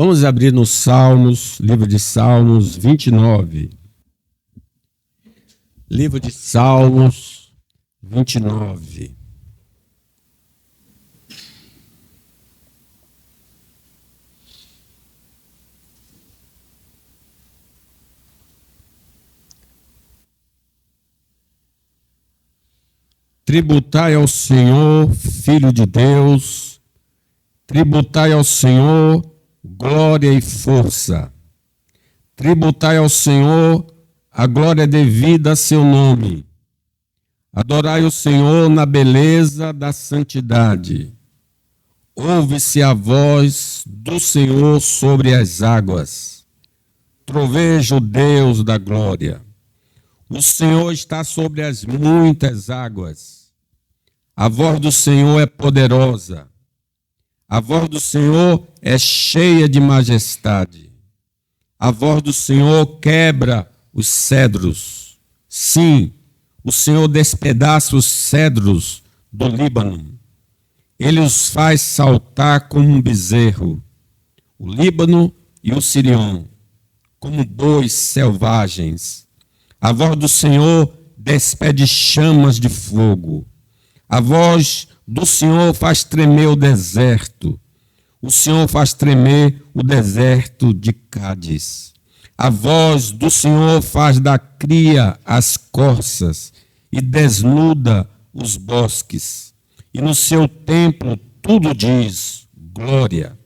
Vamos abrir no Salmos, livro de Salmos 29. Livro de Salmos 29. Tributai ao Senhor, Filho de Deus, tributai ao Senhor glória e força. Tributai ao Senhor a glória devida a seu nome. Adorai o Senhor na beleza da santidade. Ouve-se a voz do Senhor sobre as águas. Troveja o Deus da glória. O Senhor está sobre as muitas águas. A voz do Senhor é poderosa. A voz do Senhor é cheia de majestade. A voz do Senhor quebra os cedros. Sim, o Senhor despedaça os cedros do Líbano. Ele os faz saltar como um bezerro. O Líbano e o Sirion, como bois selvagens. A voz do Senhor despede chamas de fogo. A voz do Senhor faz tremer o deserto. O Senhor faz tremer o deserto de Cádiz. A voz do Senhor faz da cria as corças e desnuda os bosques. E no seu templo tudo diz glória.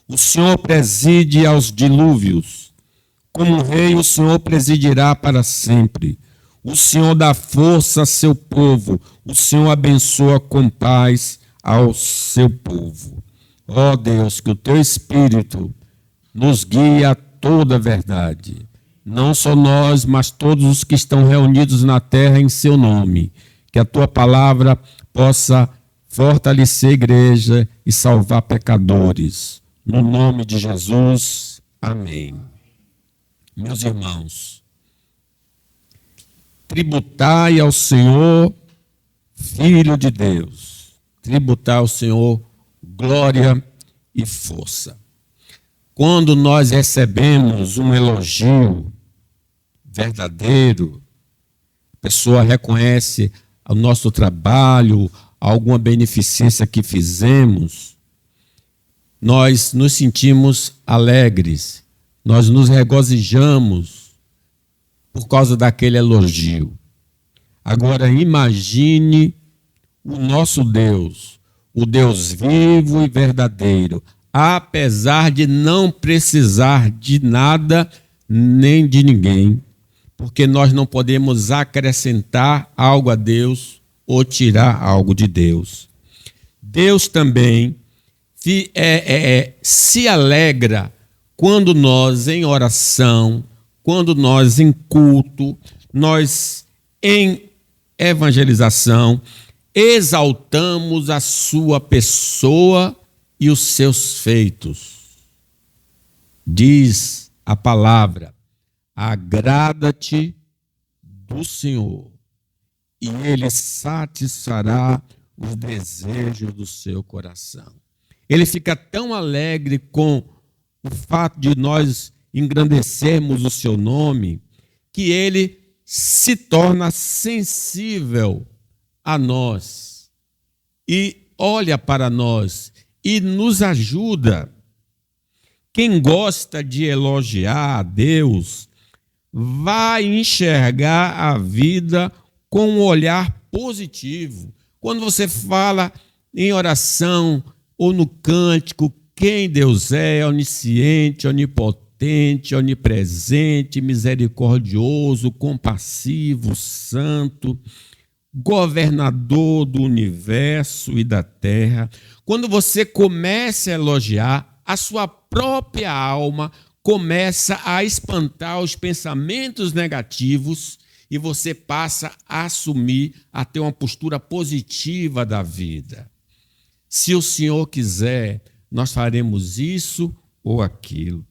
O Senhor preside aos dilúvios. Como rei, o Senhor presidirá para sempre. O Senhor dá força a seu povo. O Senhor abençoa com paz ao seu povo. Ó Deus, que o teu Espírito nos guie a toda a verdade. Não só nós, mas todos os que estão reunidos na terra em seu nome. Que a tua palavra possa fortalecer a igreja e salvar pecadores. No nome de Jesus. Amém. Meus irmãos, tributai ao Senhor, Filho de Deus. Tributai ao Senhor glória e força. Quando nós recebemos um elogio verdadeiro, a pessoa reconhece o nosso trabalho, alguma beneficência que fizemos, nós nos sentimos alegres, nós nos regozijamos por causa daquele elogio. Agora imagine o nosso Deus, o Deus vivo e verdadeiro, apesar de não precisar de nada nem de ninguém, porque nós não podemos acrescentar algo a Deus ou tirar algo de Deus. Deus também se alegra quando nós em oração, quando nós em culto, nós em evangelização, exaltamos a sua pessoa e os seus feitos. Diz a palavra: agrada-te do Senhor, e Ele satisfará os desejos do seu coração. Ele fica tão alegre com o fato de nós engrandecermos o seu nome, que Ele se torna sensível a nós e olha para nós e nos ajuda. Quem gosta de elogiar a Deus vai enxergar a vida com um olhar positivo. Quando você fala em oração ou no cântico, quem Deus é, onisciente, onipotente, onipresente, misericordioso, compassivo, santo, governador do universo e da terra. Quando você começa a elogiar, a sua própria alma começa a espantar os pensamentos negativos e você passa a assumir, a ter uma postura positiva da vida. Se o Senhor quiser, nós faremos isso ou aquilo.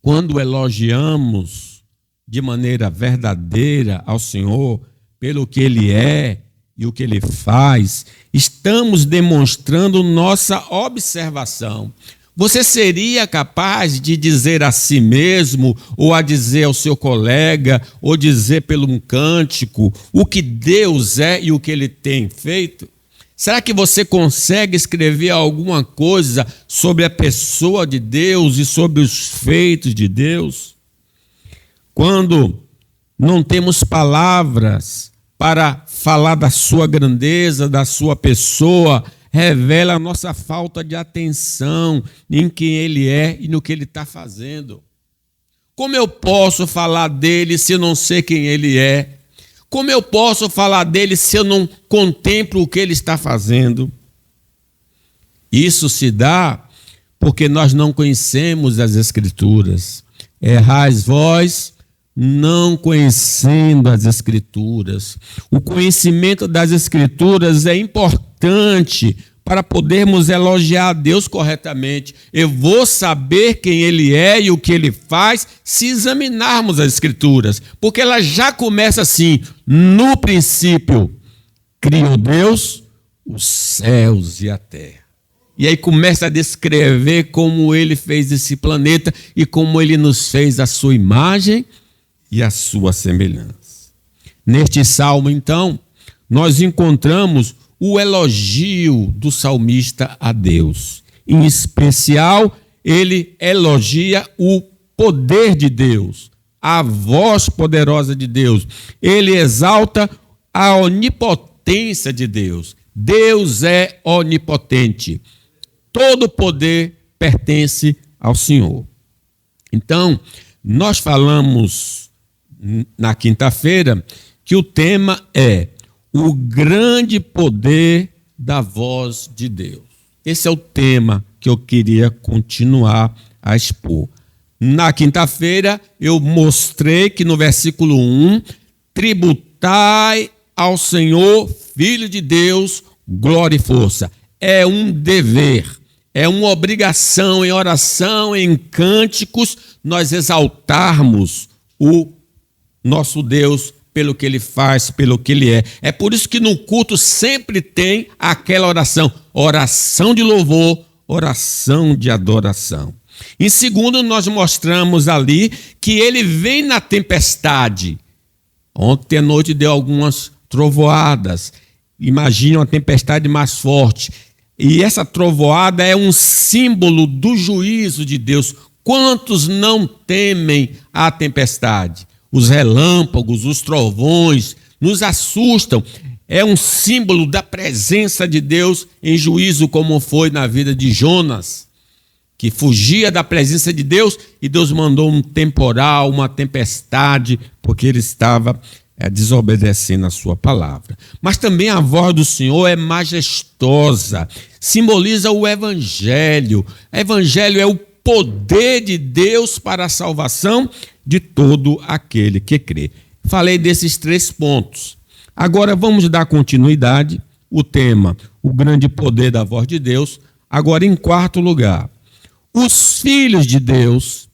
Quando elogiamos de maneira verdadeira ao Senhor, pelo que Ele é e o que Ele faz, estamos demonstrando nossa observação. Você seria capaz de dizer a si mesmo, ou a dizer ao seu colega, ou dizer pelo um cântico, o que Deus é e o que Ele tem feito? Será que você consegue escrever alguma coisa sobre a pessoa de Deus e sobre os feitos de Deus? Quando não temos palavras para falar da sua grandeza, da sua pessoa, revela a nossa falta de atenção em quem Ele é e no que Ele está fazendo. Como eu posso falar dele se eu não sei quem Ele é? Como eu posso falar dele se eu não contemplo o que Ele está fazendo? Isso se dá porque nós não conhecemos as Escrituras. Errais vós, não conhecendo as Escrituras. O conhecimento das Escrituras é importante para podermos elogiar a Deus corretamente. Eu vou saber quem Ele é e o que Ele faz se examinarmos as Escrituras, porque ela já começa assim: no princípio criou Deus os céus e a terra. E aí começa a descrever como Ele fez esse planeta e como Ele nos fez a sua imagem e a sua semelhança. Neste salmo, então, nós encontramos o elogio do salmista a Deus. Em especial, ele elogia o poder de Deus, a voz poderosa de Deus. Ele exalta a onipotência de Deus. Deus é onipotente. Todo poder pertence ao Senhor. Então, nós falamos na quinta-feira que o tema é o grande poder da voz de Deus. Esse é o tema que eu queria continuar a expor. Na quinta-feira, eu mostrei que no versículo 1, tributai ao Senhor, Filho de Deus, glória e força. É um dever, é uma obrigação em oração, em cânticos, nós exaltarmos o nosso Deus pelo que Ele faz, pelo que Ele é. É por isso que no culto sempre tem aquela oração, oração de louvor, oração de adoração. Em segundo, nós mostramos ali que Ele vem na tempestade. Ontem à noite deu algumas trovoadas. Imagina uma tempestade mais forte. E essa trovoada é um símbolo do juízo de Deus. Quantos não temem a tempestade? Os relâmpagos, os trovões nos assustam. É um símbolo da presença de Deus em juízo, como foi na vida de Jonas, que fugia da presença de Deus e Deus mandou um temporal, uma tempestade, porque ele estava desobedecendo a sua palavra. Mas também a voz do Senhor é majestosa, simboliza o Evangelho. O Evangelho é o poder de Deus para a salvação de todo aquele que crê. Falei desses 3 pontos. Agora vamos dar continuidade. O tema, o grande poder da voz de Deus. Agora, em quarto lugar, os filhos de Deus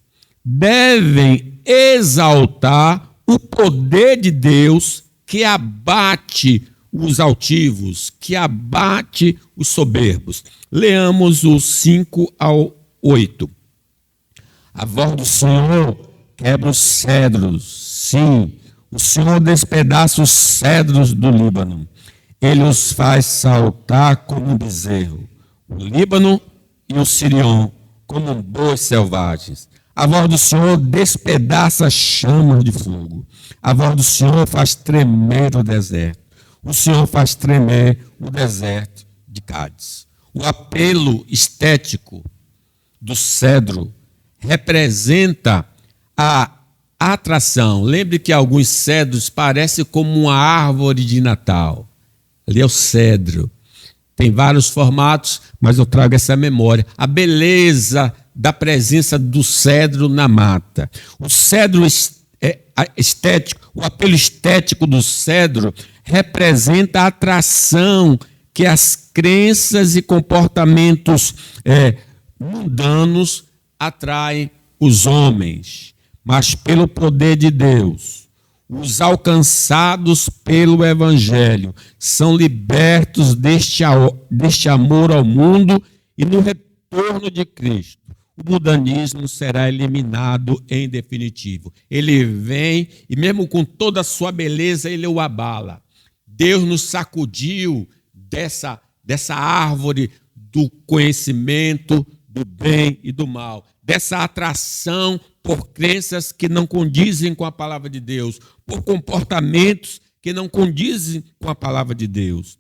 devem exaltar o poder de Deus que abate os altivos, que abate os soberbos. Leamos os 5 ao 8. A voz do Senhor quebra os cedros. Sim, o Senhor despedaça os cedros do Líbano. Ele os faz saltar como um bezerro. O Líbano e o Sirion como bois selvagens. A voz do Senhor despedaça chamas de fogo. A voz do Senhor faz tremer o deserto. O Senhor faz tremer o deserto de Cádiz. O apelo estético do cedro representa a atração. Lembre que alguns cedros parecem como uma árvore de Natal. Ali é o cedro. Tem vários formatos, mas eu trago essa memória. A beleza da presença do cedro na mata. O cedro estético, o apelo estético do cedro representa a atração que as crenças e comportamentos mundanos atraem os homens, mas pelo poder de Deus, os alcançados pelo Evangelho são libertos deste amor ao mundo e no retorno de Cristo, o mundanismo será eliminado em definitivo. Ele vem e mesmo com toda a sua beleza, ele o abala. Deus nos sacudiu dessa árvore do conhecimento do bem e do mal, dessa atração por crenças que não condizem com a palavra de Deus, por comportamentos que não condizem com a palavra de Deus.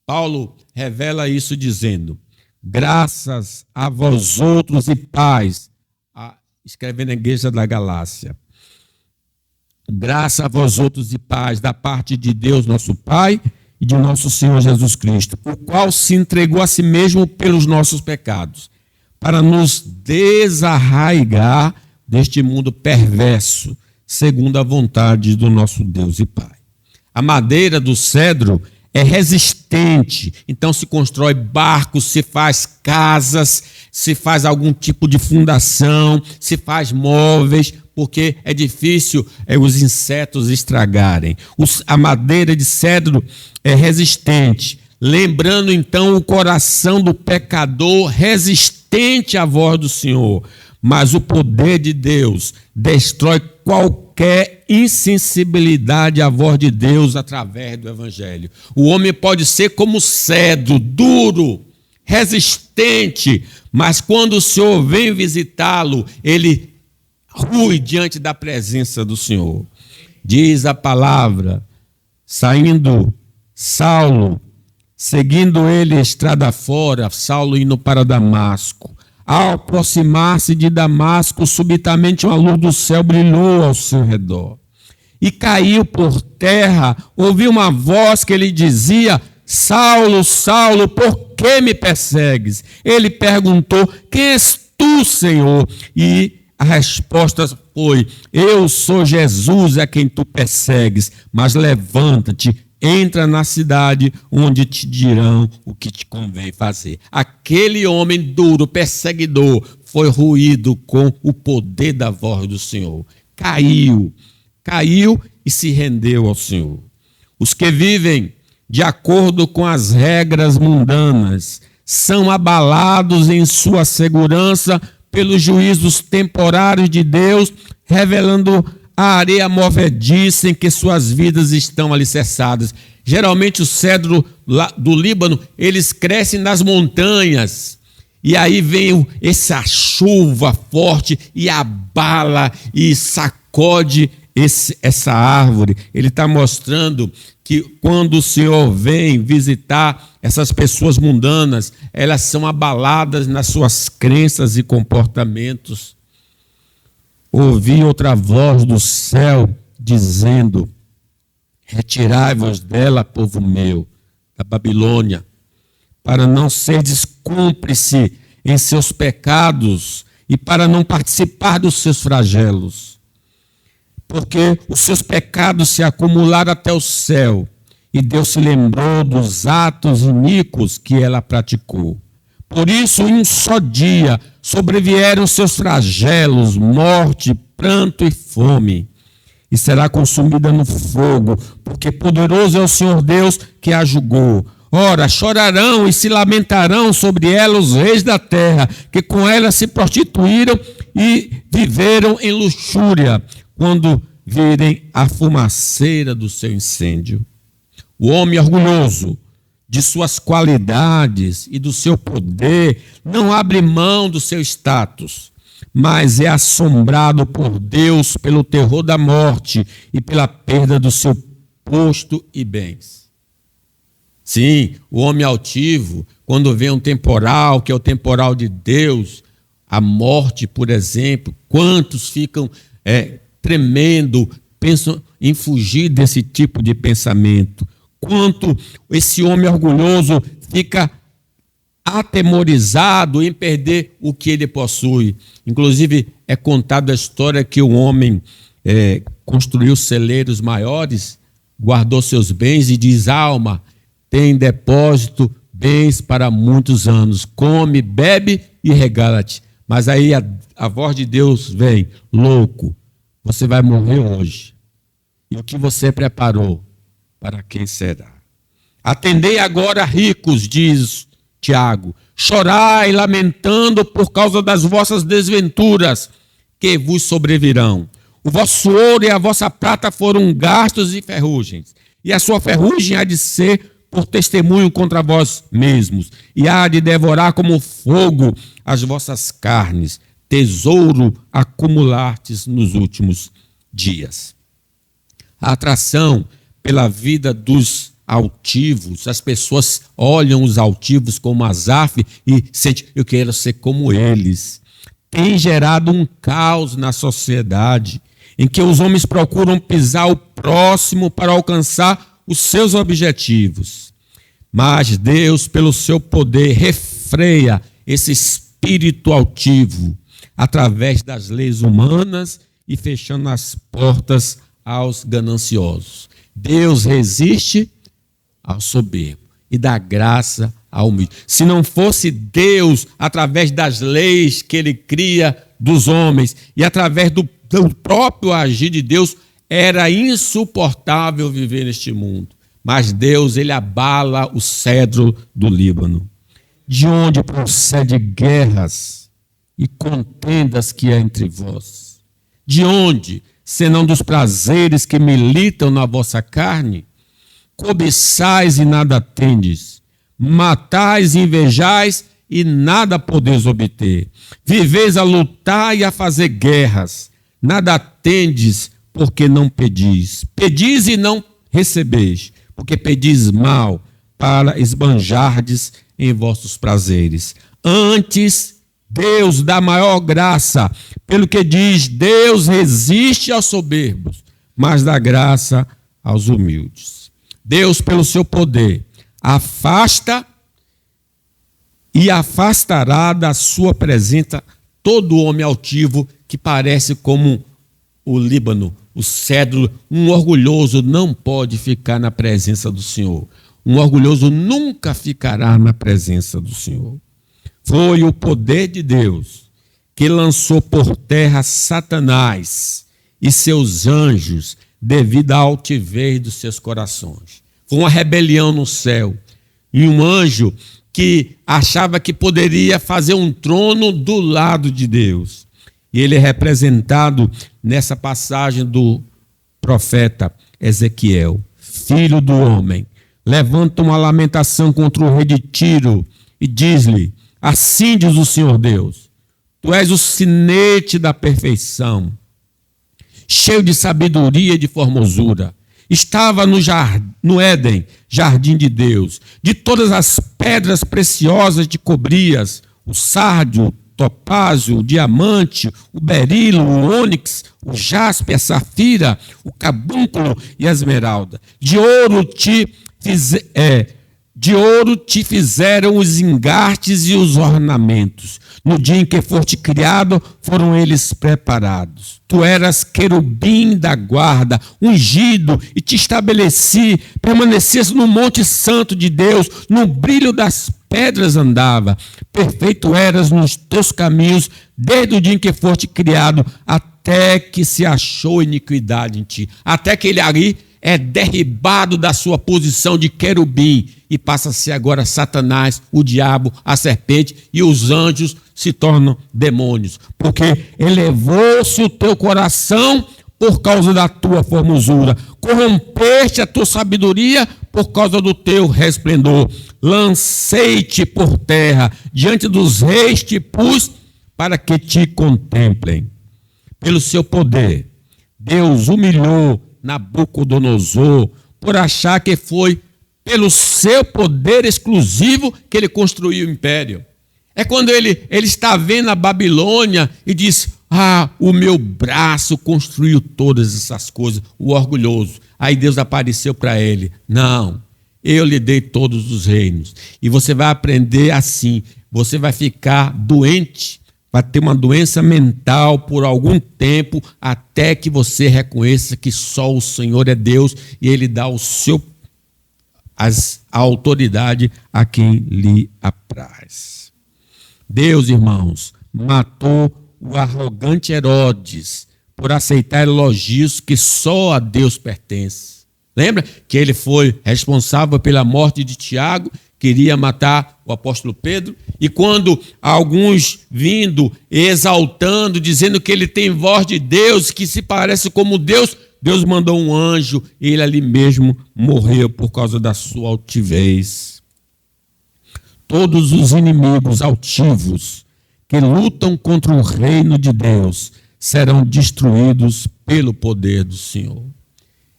Paulo revela isso dizendo: graças a vós outros e paz, escrevendo na igreja da Galácia, graças a vós outros e paz da parte de Deus nosso Pai e de nosso Senhor Jesus Cristo, o qual se entregou a si mesmo pelos nossos pecados, para nos desarraigar deste mundo perverso, segundo a vontade do nosso Deus e Pai. A madeira do cedro é resistente, então se constrói barcos, se faz casas, se faz algum tipo de fundação, se faz móveis, porque é difícil os insetos estragarem. A madeira de cedro é resistente, lembrando então o coração do pecador resistente à voz do Senhor. Mas o poder de Deus destrói qualquer insensibilidade à voz de Deus através do Evangelho. O homem pode ser como cedro, duro, resistente, mas quando o Senhor vem visitá-lo, ele rui diante da presença do Senhor. Diz a palavra, saindo Saulo, seguindo ele estrada fora, Saulo indo para Damasco. Ao aproximar-se de Damasco, subitamente uma luz do céu brilhou ao seu redor. E caiu por terra, ouviu uma voz que lhe dizia: Saulo, Saulo, por que me persegues? Ele perguntou: quem és tu, Senhor? E a resposta foi: eu sou Jesus a quem tu persegues, mas levanta-te, entra na cidade onde te dirão o que te convém fazer. Aquele homem duro, perseguidor, foi ruído com o poder da voz do Senhor. Caiu e se rendeu ao Senhor. Os que vivem de acordo com as regras mundanas são abalados em sua segurança pelos juízos temporários de Deus, revelando a areia movediça em que suas vidas estão alicerçadas. Geralmente o cedro do Líbano, eles crescem nas montanhas. E aí vem essa chuva forte e abala e sacode essa árvore. Ele está mostrando que quando o Senhor vem visitar essas pessoas mundanas, elas são abaladas nas suas crenças e comportamentos. Ouvi outra voz do céu dizendo: retirai-vos dela, povo meu, da Babilônia, para não serdes cúmplice em seus pecados e para não participar dos seus flagelos. Porque os seus pecados se acumularam até o céu, e Deus se lembrou dos atos iníquos que ela praticou. Por isso, em um só dia, sobrevieram seus flagelos, morte, pranto e fome. E será consumida no fogo, porque poderoso é o Senhor Deus que a julgou. Ora, chorarão e se lamentarão sobre ela os reis da terra, que com ela se prostituíram e viveram em luxúria, quando virem a fumaceira do seu incêndio. O homem orgulhoso de suas qualidades e do seu poder não abre mão do seu status, mas é assombrado por Deus pelo terror da morte e pela perda do seu posto e bens. Sim, o homem altivo, quando vem um temporal, que é o temporal de Deus, a morte, por exemplo, quantos ficam tremendo, pensam em fugir desse tipo de pensamento. Quanto esse homem orgulhoso fica atemorizado em perder o que ele possui. Inclusive, é contada a história que o homem construiu celeiros maiores, guardou seus bens e diz: alma, tem em depósito bens para muitos anos. Come, bebe e regala-te. Mas aí a voz de Deus vem: louco, você vai morrer hoje. E o que você preparou, para quem será? Atendei agora, ricos, diz Tiago, chorai lamentando por causa das vossas desventuras que vos sobrevirão. O vosso ouro e a vossa prata foram gastos em ferrugens, e a sua ferrugem há de ser por testemunho contra vós mesmos, e há de devorar como fogo as vossas carnes. Tesouro acumulastes nos últimos dias. A atração pela vida dos altivos, as pessoas olham os altivos como Asaf e sentem, eu quero ser como eles. Tem gerado um caos na sociedade, em que os homens procuram pisar o próximo para alcançar os seus objetivos. Mas Deus, pelo seu poder, refreia esse espírito altivo através das leis humanas e fechando as portas aos gananciosos. Deus resiste ao soberbo e dá graça ao humilde. Se não fosse Deus, através das leis que ele cria dos homens e através do próprio agir de Deus, era insuportável viver neste mundo. Mas Deus, ele abala o cedro do Líbano, de onde procede guerras e contendas que há entre vós. De onde, senão dos prazeres que militam na vossa carne? Cobiçais e nada tendes, matais e invejais e nada podeis obter. Viveis a lutar e a fazer guerras, nada tendes porque não pedis. Pedis e não recebeis, porque pedis mal para esbanjardes em vossos prazeres. Antes, Deus dá maior graça, pelo que diz, Deus resiste aos soberbos, mas dá graça aos humildes. Deus, pelo seu poder, afasta e afastará da sua presença todo homem altivo que parece como o Líbano, o cedro. Um orgulhoso não pode ficar na presença do Senhor. Um orgulhoso nunca ficará na presença do Senhor. Foi o poder de Deus que lançou por terra Satanás e seus anjos devido à altivez dos seus corações. Foi uma rebelião no céu. E um anjo que achava que poderia fazer um trono do lado de Deus. E ele é representado nessa passagem do profeta Ezequiel. Filho do homem, levanta uma lamentação contra o rei de Tiro e diz-lhe, assim diz o Senhor Deus, tu és o sinete da perfeição, cheio de sabedoria e de formosura. Estava no Éden, jardim de Deus. De todas as pedras preciosas te cobrias, o sárdio, o topázio, o diamante, o berilo, o ônix, o jaspe, a safira, o carbúnculo e a esmeralda. De ouro te fizeram os engartes e os ornamentos. No dia em que foste criado, foram eles preparados. Tu eras querubim da guarda, ungido, e te estabeleci, permanecesse no monte santo de Deus, no brilho das pedras andava. Perfeito eras nos teus caminhos, desde o dia em que foste criado, até que se achou iniquidade em ti. Até que ele ali é derribado da sua posição de querubim e passa a ser agora Satanás, o diabo, a serpente, e os anjos se tornam demônios. Porque elevou-se o teu coração por causa da tua formosura, corrompeste a tua sabedoria por causa do teu resplendor. Lancei-te por terra, diante dos reis te pus para que te contemplem. Pelo seu poder, Deus humilhou Nabucodonosor por achar que foi pelo seu poder exclusivo que ele construiu o império. É quando ele está vendo a Babilônia e diz, o meu braço construiu todas essas coisas, o orgulhoso. Aí Deus apareceu para ele, não, eu lhe dei todos os reinos. E você vai aprender assim, você vai ficar doente, vai ter uma doença mental por algum tempo, até que você reconheça que só o Senhor é Deus e Ele dá a autoridade a quem lhe apraz. Deus, irmãos, matou o arrogante Herodes por aceitar elogios que só a Deus pertencem. Lembra que ele foi responsável pela morte de Tiago, queria matar o apóstolo Pedro, e quando alguns vindo, exaltando, dizendo que ele tem voz de Deus, que se parece como Deus, Deus mandou um anjo, e ele ali mesmo morreu por causa da sua altivez. Todos os inimigos altivos que lutam contra o reino de Deus serão destruídos pelo poder do Senhor.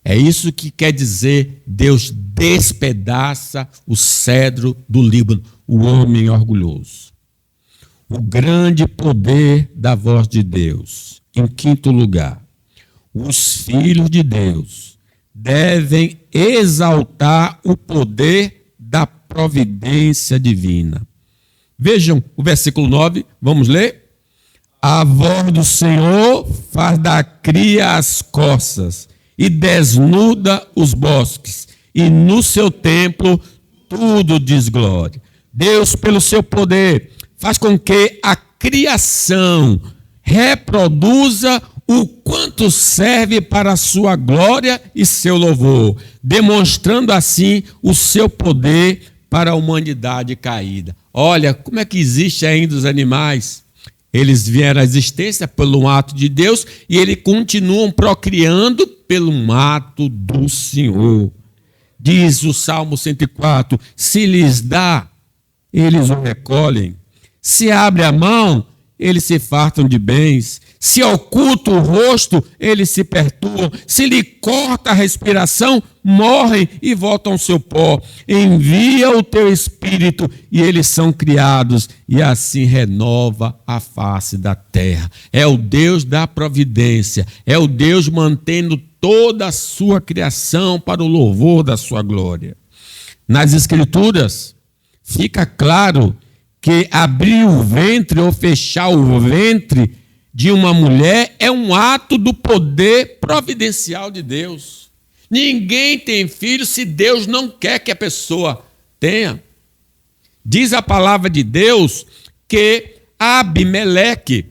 É isso que quer dizer: Deus despedaça o cedro do Líbano, o homem orgulhoso. O grande poder da voz de Deus. Em quinto lugar, os filhos de Deus devem exaltar o poder da providência divina. Vejam o versículo 9, vamos ler? A voz do Senhor faz da cria as corças e desnuda os bosques, e no seu templo tudo diz glória. Deus, pelo seu poder, faz com que a criação reproduza o quanto serve para a sua glória e seu louvor, demonstrando assim o seu poder para a humanidade caída. Olha, como é que existe ainda os animais? Eles vieram à existência pelo ato de Deus e eles continuam procriando pelo ato do Senhor. Diz o Salmo 104, se lhes dá, eles o recolhem. Se abre a mão, eles se fartam de bens. Se oculta o rosto, eles se perturbam. Se lhe corta a respiração, morrem e voltam ao seu pó. Envia o teu espírito e eles são criados, e assim renova a face da terra. É o Deus da providência, é o Deus mantendo toda a sua criação para o louvor da sua glória. Nas Escrituras, fica claro que abrir o ventre ou fechar o ventre de uma mulher é um ato do poder providencial de Deus. Ninguém tem filho se Deus não quer que a pessoa tenha. Diz a palavra de Deus que Abimeleque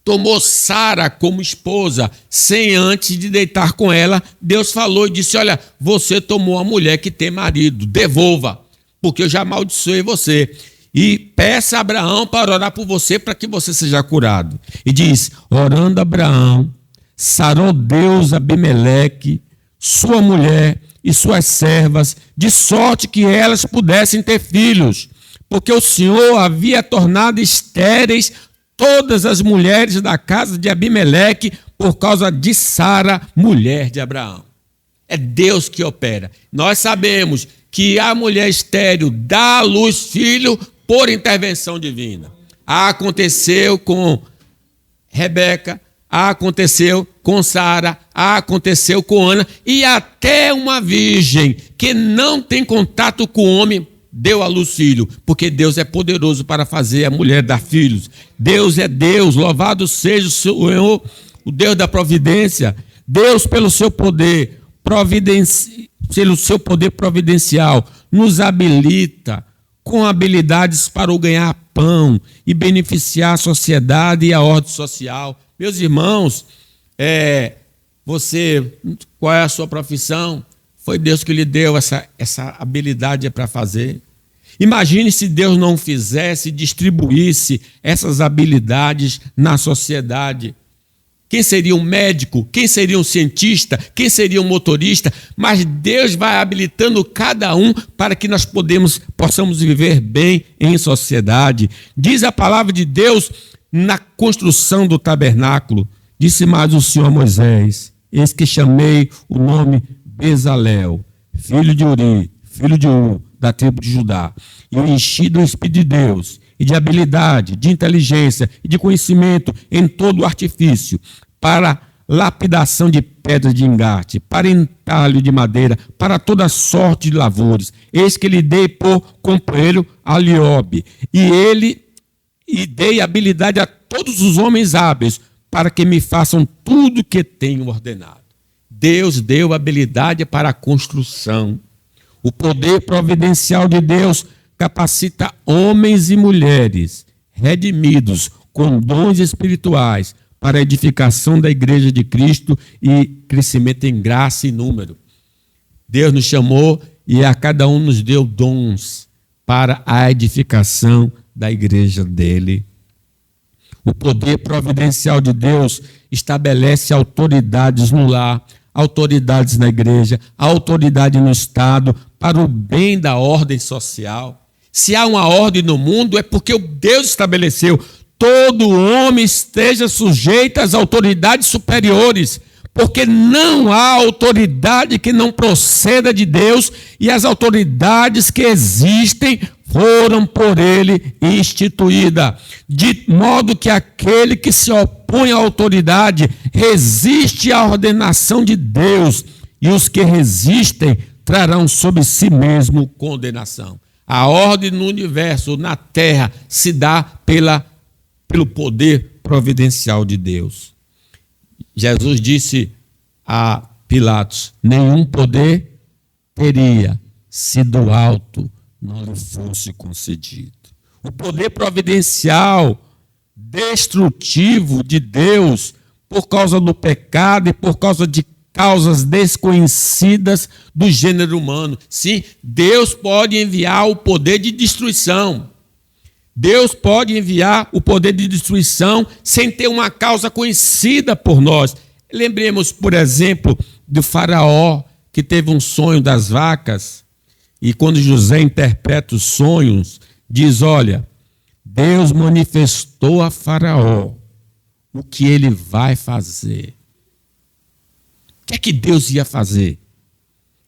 tomou Sara como esposa, sem antes de deitar com ela. Deus falou e disse, olha, você tomou a mulher que tem marido, devolva, porque eu já amaldiçoei você. E peça a Abraão para orar por você, para que você seja curado. E diz, orando Abraão, sarou Deus Abimeleque, sua mulher e suas servas, de sorte que elas pudessem ter filhos, porque o Senhor havia tornado estéreis todas as mulheres da casa de Abimeleque por causa de Sara, mulher de Abraão. É Deus que opera. Nós sabemos que a mulher estéril dá à luz filho por intervenção divina. Aconteceu com Rebeca, aconteceu com Sara, aconteceu com Ana, e até uma virgem que não tem contato com o homem deu à luz filho, porque Deus é poderoso para fazer a mulher dar filhos. Deus é Deus, louvado seja o Senhor, o Deus da providência. Deus, pelo seu poder providencial, nos habilita com habilidades para o ganhar pão e beneficiar a sociedade e a ordem social. Meus irmãos, qual é a sua profissão? Foi Deus que lhe deu essa habilidade para fazer. Imagine se Deus não fizesse, distribuísse essas habilidades na sociedade. Quem seria um médico? Quem seria um cientista? Quem seria um motorista? Mas Deus vai habilitando cada um para que nós possamos viver bem em sociedade. Diz a palavra de Deus na construção do tabernáculo. Disse mais o Senhor a Moisés, eis que chamei o nome Bezalel, filho de Uri, filho de Ur, da tribo de Judá, e o enchi do Espírito de Deus, e de habilidade, de inteligência e de conhecimento em todo o artifício, para lapidação de pedras de engate, para entalho de madeira, para toda sorte de lavores. Eis que lhe dei por companheiro a Liobe, e dei habilidade a todos os homens hábeis, para que me façam tudo que tenho ordenado. Deus deu habilidade para a construção. O poder providencial de Deus capacita homens e mulheres redimidos com dons espirituais para a edificação da igreja de Cristo e crescimento em graça e número. Deus nos chamou e a cada um nos deu dons para a edificação da igreja dele. O poder providencial de Deus estabelece autoridades no lar, autoridades na igreja, autoridade no Estado, para o bem da ordem social. Se há uma ordem no mundo, é porque Deus estabeleceu. Todo homem esteja sujeito às autoridades superiores, porque não há autoridade que não proceda de Deus, e as autoridades que existem foram por ele instituídas, de modo que aquele que se opõe à autoridade resiste à ordenação de Deus, e os que resistem trarão sobre si mesmo condenação. A ordem no universo, na terra, se dá pelo poder providencial de Deus. Jesus disse a Pilatos: nenhum poder teria se do alto não lhe fosse concedido. O poder providencial, destrutivo de Deus, por causa do pecado e por causa de causas desconhecidas do gênero humano. Sim, Deus pode enviar o poder de destruição. Deus pode enviar o poder de destruição sem ter uma causa conhecida por nós. Lembremos, por exemplo, do faraó que teve um sonho das vacas, e quando José interpreta os sonhos, diz: olha, Deus manifestou a faraó o que ele vai fazer. O que é que Deus ia fazer?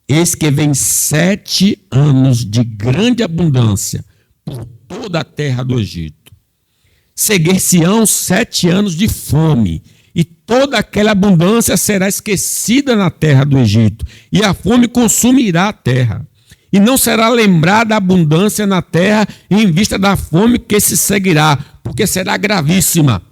Eis que vem 7 anos de grande abundância por toda a terra do Egito. Seguir-se-ão 7 anos de fome, e toda aquela abundância será esquecida na terra do Egito, e a fome consumirá a terra. E não será lembrada a abundância na terra em vista da fome que se seguirá, porque será gravíssima.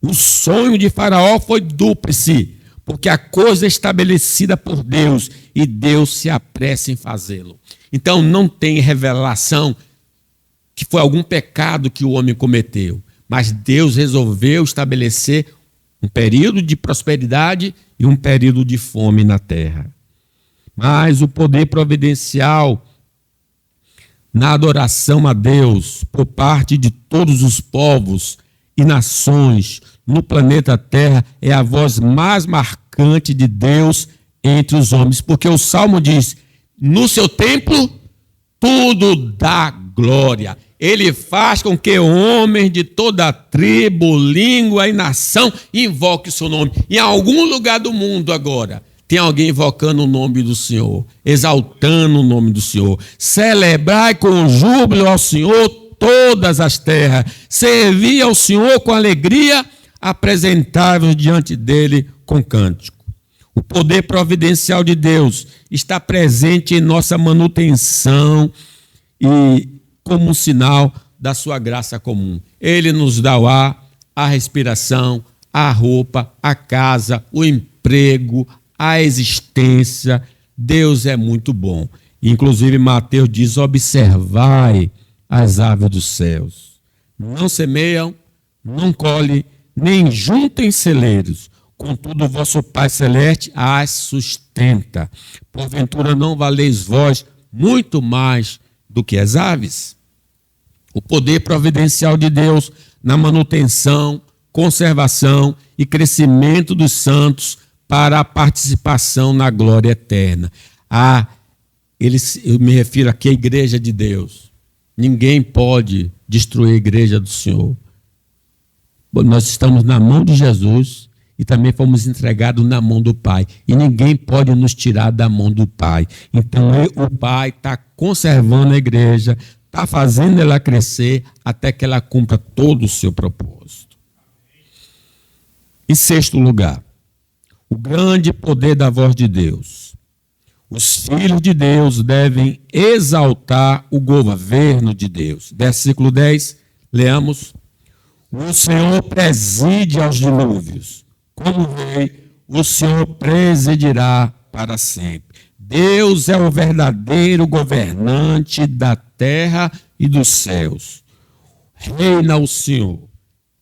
O sonho de Faraó foi dúplice, porque a coisa é estabelecida por Deus, e Deus se apressa em fazê-lo. Então não tem revelação que foi algum pecado que o homem cometeu, mas Deus resolveu estabelecer um período de prosperidade e um período de fome na terra. Mas o poder providencial na adoração a Deus por parte de todos os povos e nações no planeta Terra é a voz mais marcante de Deus entre os homens, porque o Salmo diz: no seu templo tudo dá glória. Ele faz com que homens de toda tribo, língua e nação invoquem o seu nome. Em algum lugar do mundo agora tem alguém invocando o nome do Senhor, exaltando o nome do Senhor. Celebrai com júbilo ao Senhor todas as terras. Servi ao Senhor com alegria, apresentai-vos diante dele com cântico. O poder providencial de Deus está presente em nossa manutenção e como um sinal da sua graça comum. Ele nos dá o ar, a respiração, a roupa, a casa, o emprego, a existência. Deus é muito bom. Inclusive Mateus diz: observai as aves dos céus. Não semeiam, não colhem, nem juntem celeiros. Contudo, o vosso Pai Celeste as sustenta. Porventura não valeis vós muito mais do que as aves? O poder providencial de Deus na manutenção, conservação e crescimento dos santos para a participação na glória eterna. Eu me refiro aqui à igreja de Deus. Ninguém pode destruir a igreja do Senhor. Nós estamos na mão de Jesus e também fomos entregados na mão do Pai. E ninguém pode nos tirar da mão do Pai. Então o Pai está conservando a igreja, está fazendo ela crescer até que ela cumpra todo o seu propósito. Em sexto lugar, o grande poder da voz de Deus. Os filhos de Deus devem exaltar o governo de Deus. Versículo 10, leamos. O Senhor preside aos dilúvios. Como rei, o Senhor presidirá para sempre. Deus é o verdadeiro governante da terra e dos céus. Reina o Senhor,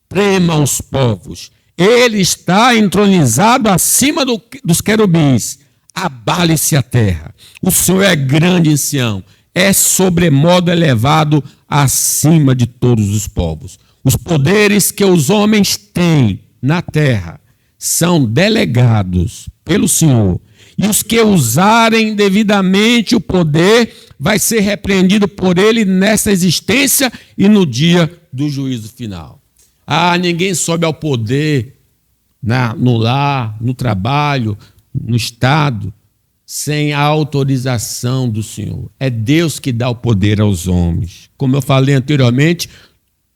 trema os povos. Ele está entronizado acima dos querubins. abale-se a terra. O Senhor é grande em Sião, é sobremodo elevado acima de todos os povos. Os poderes que os homens têm na terra são delegados pelo Senhor, e os que usarem devidamente o poder vai ser repreendido por ele nesta existência e no dia do juízo final. Ninguém sobe ao poder no lar, no trabalho, no Estado, sem a autorização do Senhor. É Deus que dá o poder aos homens. Como eu falei anteriormente,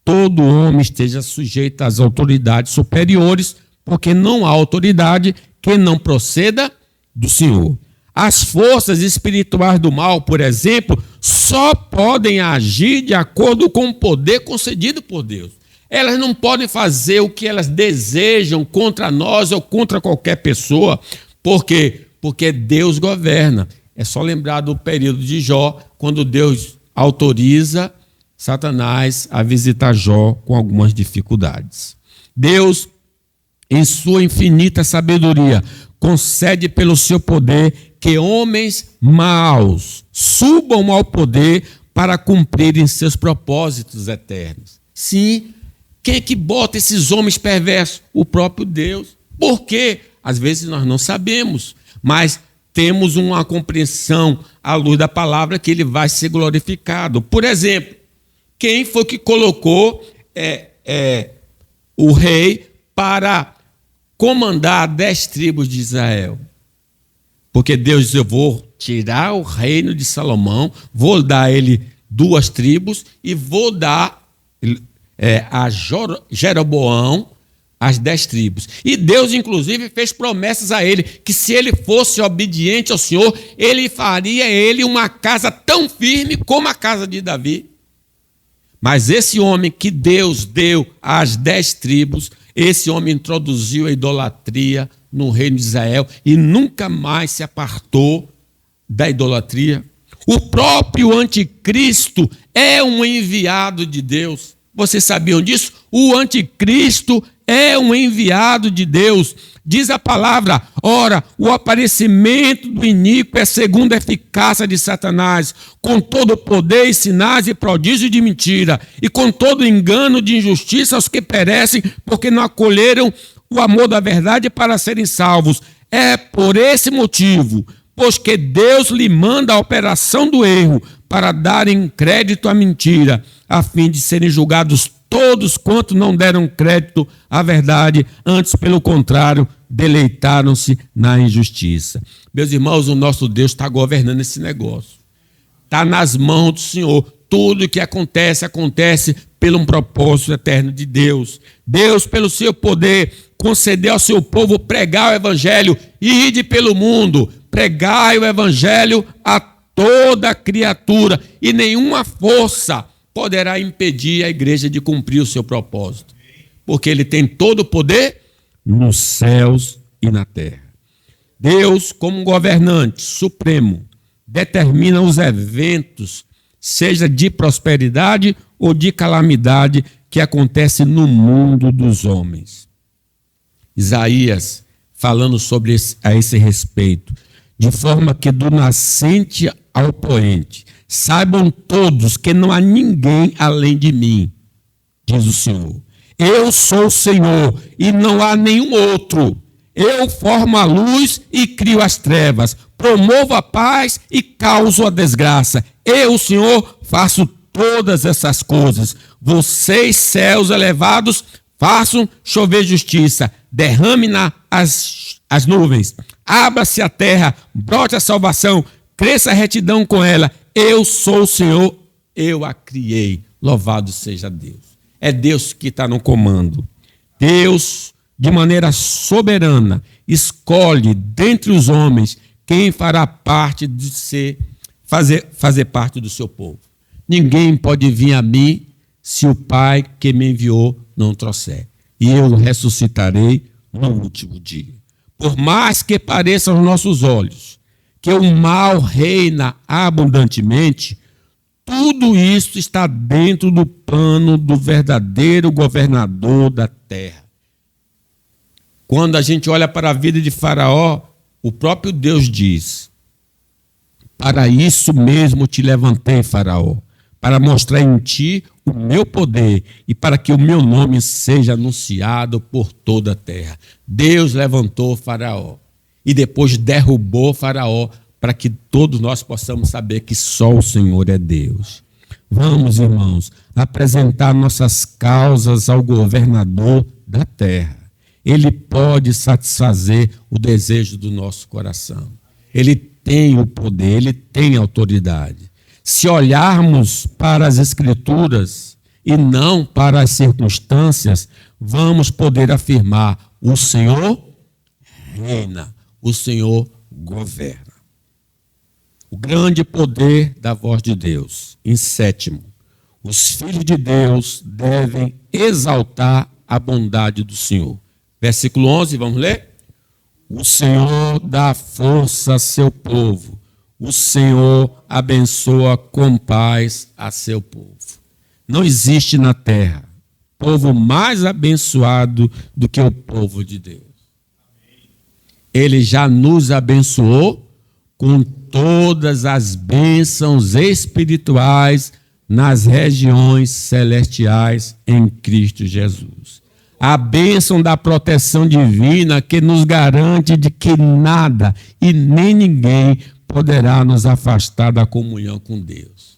todo homem esteja sujeito às autoridades superiores, porque não há autoridade que não proceda do Senhor. As forças espirituais do mal, por exemplo, só podem agir de acordo com o poder concedido por Deus. Elas não podem fazer o que elas desejam contra nós ou contra qualquer pessoa. Por quê? Porque Deus governa. É só lembrar do período de Jó, quando Deus autoriza Satanás a visitar Jó com algumas dificuldades. Deus, em sua infinita sabedoria, concede pelo seu poder que homens maus subam ao poder para cumprirem seus propósitos eternos. Sim, quem é que bota esses homens perversos? O próprio Deus. Por quê? Às vezes nós não sabemos, mas temos uma compreensão à luz da palavra que ele vai ser glorificado. Por exemplo, quem foi que colocou o rei para comandar 10 tribos de Israel? Porque Deus diz: eu vou tirar o reino de Salomão, vou dar a ele 2 tribos e vou dar a Jeroboão as 10 tribos. E Deus, inclusive, fez promessas a ele, que se ele fosse obediente ao Senhor, ele faria ele uma casa tão firme como a casa de Davi. Mas esse homem que Deus deu às 10 tribos, esse homem introduziu a idolatria no reino de Israel e nunca mais se apartou da idolatria. O próprio anticristo é um enviado de Deus. Vocês sabiam disso? O anticristo é um enviado de Deus. Diz a palavra: ora, o aparecimento do iníquo é segundo a eficácia de Satanás, com todo poder e sinais e prodígio de mentira, e com todo engano de injustiça aos que perecem, porque não acolheram o amor da verdade para serem salvos. É por esse motivo, pois que Deus lhe manda a operação do erro, para darem crédito à mentira, a fim de serem julgados todos quanto não deram crédito à verdade, antes, pelo contrário, deleitaram-se na injustiça. Meus irmãos, o nosso Deus está governando esse negócio. Está nas mãos do Senhor. Tudo o que acontece, acontece pelo um propósito eterno de Deus. Deus, pelo seu poder, concedeu ao seu povo pregar o evangelho e ide pelo mundo. Pregai o evangelho a toda criatura, e nenhuma força poderá impedir a igreja de cumprir o seu propósito, porque ele tem todo o poder nos céus e na terra. Deus, como governante supremo, determina os eventos, seja de prosperidade ou de calamidade, que acontece no mundo dos homens. Isaías, falando a esse respeito, de forma que do nascente ao poente saibam todos que não há ninguém além de mim, diz o Senhor. Eu sou o Senhor e não há nenhum outro. Eu formo a luz e crio as trevas, promovo a paz e causo a desgraça. Eu, o Senhor, faço todas essas coisas. Vocês, céus elevados, façam chover justiça, derrame as nuvens, abra-se a terra, brote a salvação, cresça a retidão com ela. Eu sou o Senhor, eu a criei. Louvado seja Deus. É Deus que está no comando. Deus, de maneira soberana, escolhe dentre os homens quem fará parte de fazer parte do seu povo. Ninguém pode vir a mim se o Pai que me enviou não trouxer. E eu ressuscitarei no último dia. Por mais que pareça aos nossos olhos que o mal reina abundantemente, tudo isso está dentro do plano do verdadeiro governador da terra. Quando a gente olha para a vida de Faraó, O próprio Deus diz: para isso mesmo te levantei, Faraó, para mostrar em ti o meu poder e para que o meu nome seja anunciado por toda a terra. Deus levantou Faraó e depois derrubou Faraó para que todos nós possamos saber que só o Senhor é Deus. Vamos, irmãos, apresentar nossas causas ao governador da terra. Ele pode satisfazer o desejo do nosso coração. Ele tem o poder, ele tem a autoridade. Se olharmos para as Escrituras e não para as circunstâncias, vamos poder afirmar: o Senhor reina, o Senhor governa. O grande poder da voz de Deus. Em sétimo, os filhos de Deus devem exaltar a bondade do Senhor. Versículo 11, vamos ler? O Senhor dá força a seu povo. O Senhor abençoa com paz a seu povo. Não existe na terra povo mais abençoado do que o povo de Deus. Ele já nos abençoou com todas as bênçãos espirituais nas regiões celestiais em Cristo Jesus. A bênção da proteção divina que nos garante de que nada e nem ninguém poderá nos afastar da comunhão com Deus.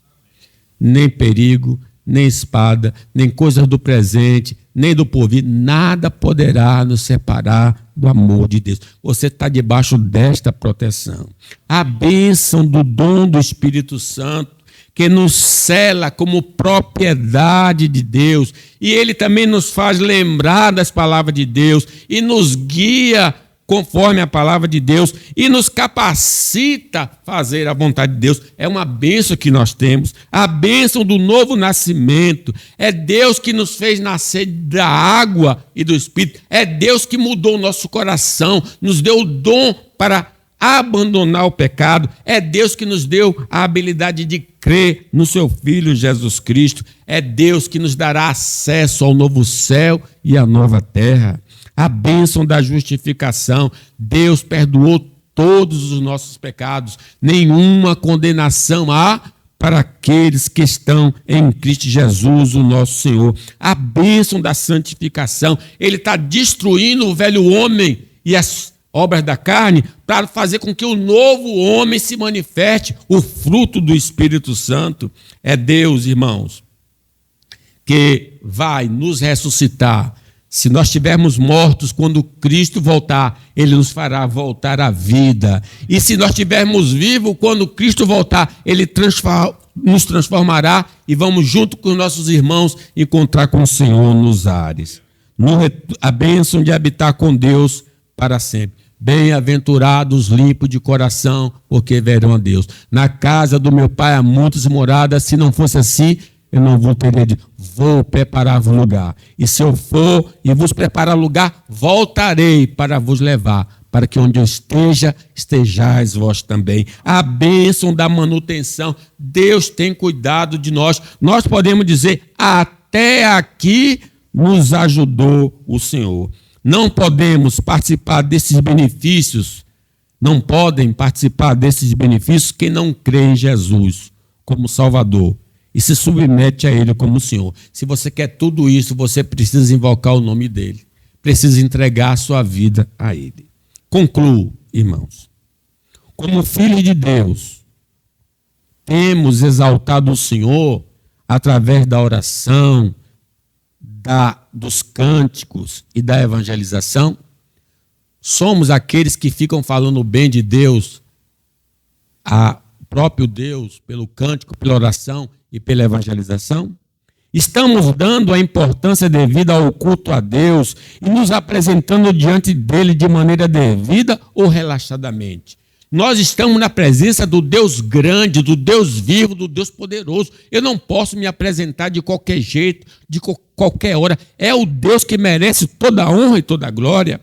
Nem perigo, nem espada, nem coisas do presente, nem do porvir, nada poderá nos separar do amor de Deus. Você está debaixo desta proteção. A bênção do dom do Espírito Santo, que nos cela como propriedade de Deus, e ele também nos faz lembrar das palavras de Deus, e nos guia conforme a palavra de Deus, e nos capacita a fazer a vontade de Deus. É uma bênção que nós temos, a bênção do novo nascimento. É Deus que nos fez nascer da água e do Espírito. É Deus que mudou o nosso coração, nos deu o dom para abandonar o pecado. É Deus que nos deu a habilidade de crer no seu Filho Jesus Cristo. É Deus que nos dará acesso ao novo céu e à nova terra. A bênção da justificação. Deus perdoou todos os nossos pecados. Nenhuma condenação há para aqueles que estão em Cristo Jesus, o nosso Senhor. A bênção da santificação. Ele está destruindo o velho homem e as obras da carne para fazer com que o novo homem se manifeste, o fruto do Espírito Santo. É Deus, irmãos, que vai nos ressuscitar. Se nós estivermos mortos, quando Cristo voltar, Ele nos fará voltar à vida. E se nós estivermos vivos, quando Cristo voltar, Ele nos transformará e vamos, junto com nossos irmãos, encontrar com o Senhor nos ares. A bênção de habitar com Deus para sempre. Bem-aventurados limpos de coração, porque verão a Deus. Na casa do meu Pai há muitas moradas. Se não fosse assim, eu não vou teria dito: vou preparar-vos lugar. E se eu for e vos preparar lugar, voltarei para vos levar, para que onde eu esteja, estejais vós também. A bênção da manutenção. Deus tem cuidado de nós. Nós podemos dizer: até aqui nos ajudou o Senhor. Não podemos participar desses benefícios, não podem participar desses benefícios quem não crê em Jesus como Salvador e se submete a Ele como Senhor. Se você quer tudo isso, você precisa invocar o nome dEle, precisa entregar a sua vida a Ele. Concluo, irmãos. Como filhos de Deus, temos exaltado o Senhor através da oração, dos cânticos e da evangelização. Somos aqueles que ficam falando bem de Deus, a próprio Deus, pelo cântico, pela oração e pela evangelização. Estamos dando a importância devida ao culto a Deus e nos apresentando diante dele de maneira devida ou relaxadamente. Nós estamos na presença do Deus grande, do Deus vivo, do Deus poderoso. Eu não posso me apresentar de qualquer jeito, de qualquer hora. É o Deus que merece toda a honra e toda a glória.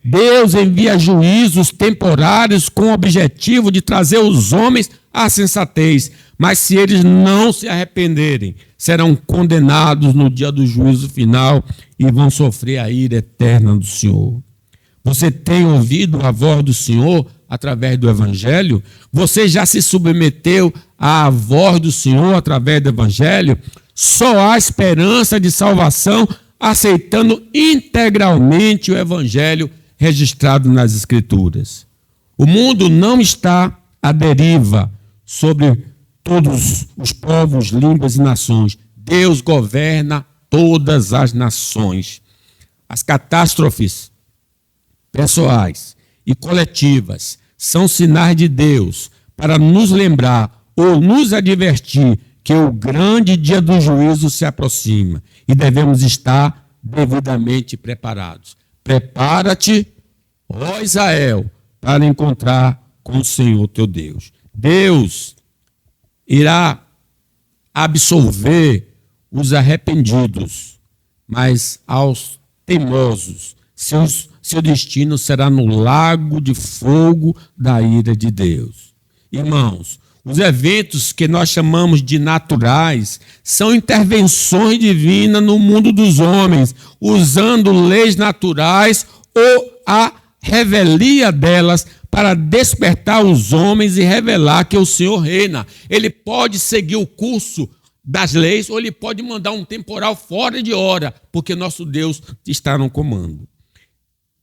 Deus envia juízos temporários com o objetivo de trazer os homens à sensatez. Mas se eles não se arrependerem, serão condenados no dia do juízo final e vão sofrer a ira eterna do Senhor. Você tem ouvido a voz do Senhor através do Evangelho? Você já se submeteu à voz do Senhor através do Evangelho? Só há esperança de salvação aceitando integralmente o Evangelho registrado nas Escrituras. O mundo não está à deriva sobre todos os povos, línguas e nações. Deus governa todas as nações. As catástrofes pessoais e coletivas são sinais de Deus para nos lembrar ou nos advertir que o grande dia do juízo se aproxima e devemos estar devidamente preparados. Prepara-te, ó Israel, para encontrar com o Senhor teu Deus. Deus irá absolver os arrependidos, mas aos teimosos, seu destino será no lago de fogo da ira de Deus. Irmãos, os eventos que nós chamamos de naturais são intervenções divinas no mundo dos homens, usando leis naturais ou a revelia delas para despertar os homens e revelar que o Senhor reina. Ele pode seguir o curso das leis ou ele pode mandar um temporal fora de hora, porque nosso Deus está no comando.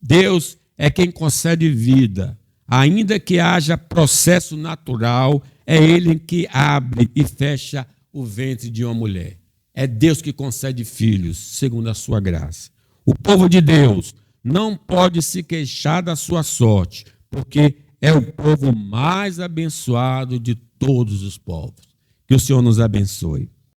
Deus é quem concede vida. Ainda que haja processo natural, é Ele que abre e fecha o ventre de uma mulher. É Deus que concede filhos, segundo a sua graça. O povo de Deus não pode se queixar da sua sorte, porque é o povo mais abençoado de todos os povos. Que o Senhor nos abençoe.